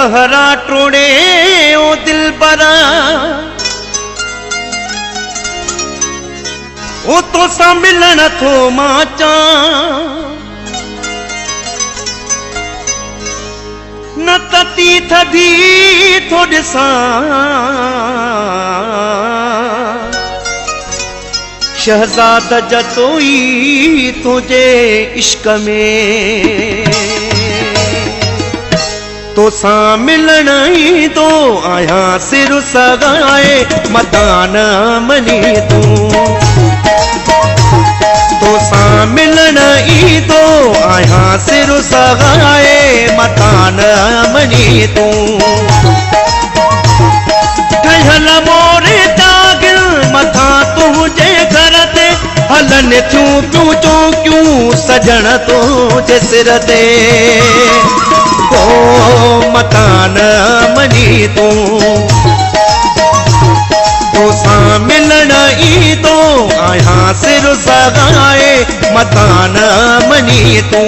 कहरा टोड़े ओ दिल बरा ओ तो सा मिलन थो माचा न तती थदी थो ॾिसां शहजाद जतोई तुझे इश्क में तो सा मिलन ई तो आया सिर सगाए मतान मनी तू तो सा मिलन ई तो आया सिर सगाए मतान मनी तू ठहल मोरे दागिल मथा तुझे घर ते हलन थियूं क्यों चौकियूं सजण तुझे सिर ते ओ मतान मनी तू तो सा मिलन ई तो आया सिर सगाए मतान मनी तू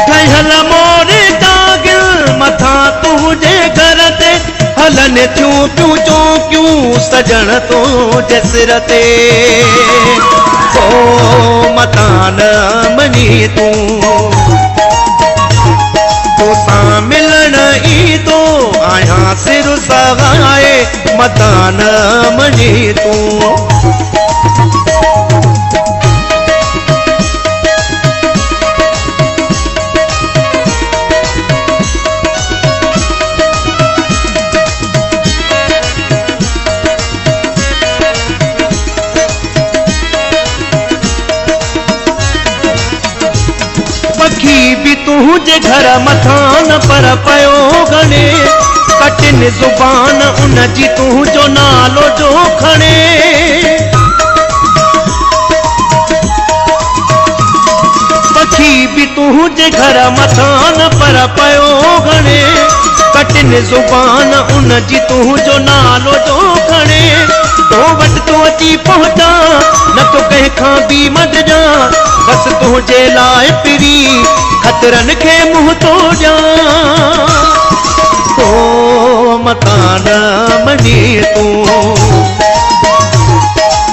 ठहल मोरे दागिल मथा तुझे घर ते हलन थियूं क्यों चौकियूं सजण तुझे सिर ते ओ मतान मनी तू तो सा मिलन ई तो आया सिर सगाए मतान मनी तू भी तुझे घर मथान पर पयो घणे कटिन जुबान उन जी तुझो नालो जो खणे पखी भी तुझे घर मथान पर पयो घणे कटिन जुबान उन जी तुझो नालो जो खणे तो वट तो अची पहुंचा न तो कंहिंखां बि मद जा बस तुझे लाए पिरी खतरन के मुंह तो जा ओ मतान मनी तू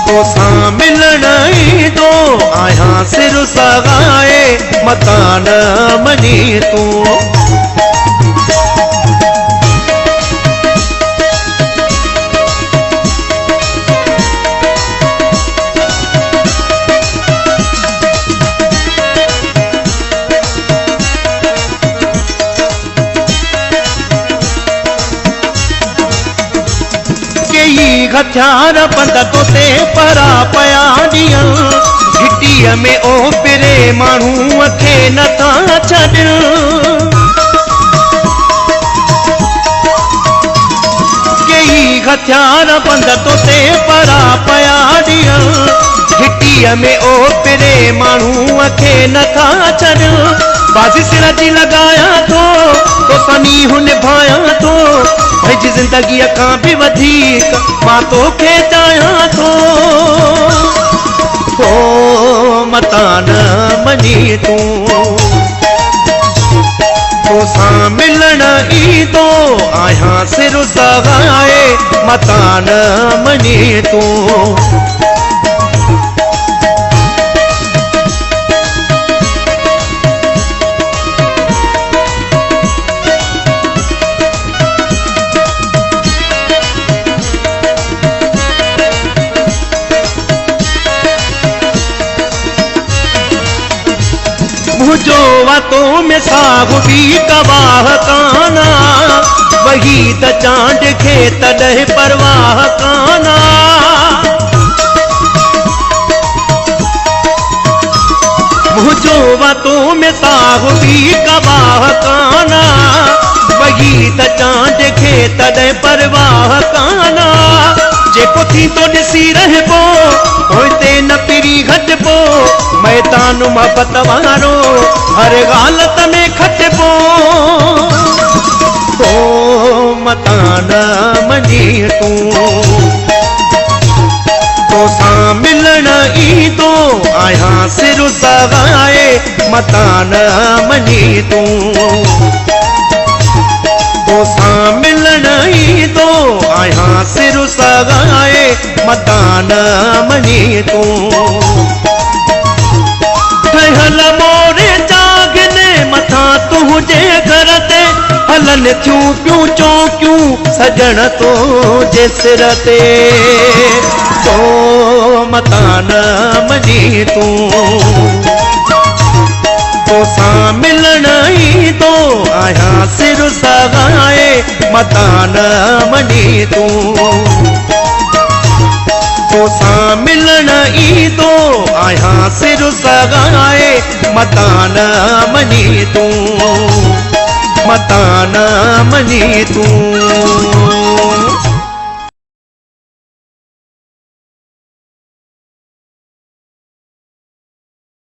तो सा मिलन ई तो आया सिर सगाए मतान मनी तू हथियार बंद तो ते परा पया दिया घिटीअ में ओ पिरे माण्हू खे नथा छॾण कई हथियार बंद तो ते परा पया दिया घिटीअ में ओ पिरे माण्हू खे नथा छॾण बाज़ी सिर जी लॻाया तो सनी हुन भाया तो भई जिंदगी खां भी वधीक मां तोखे चाहियां थो ओ मतान मनी तू तो सा मिलन ई तो आया सिर सगाए मतान मनी तू जो वातों में साहु भी गवाह काना वही त चांद खे तॾहिं परवाह काना मुझो वातों में साहु भी गवाह काना वही त चांद खे तॾहिं परवाह काना जेको थी तो ॾिसी रहबो होते न पिरी घटबो मैदान मोहब्बत वारो हर हालत में खटबो ओ मतान मनी तू तो सा मिलन ई तो आया सिर सगाए मतान मनी तू मता न मञी तूं ठहियल मोरे जागने मथा तुंहिंजे घर ते हलन थियूं पियूं चौकियूं सजण तो जे सिर ते तो मता न मञी तूं तोसां मिलण ईंदो आहियां सिर सगाए मता न मञी तूं तोसां मिलण ईंदो आहियां सिर सगाए मता न मञी तूं मता न मञी तूं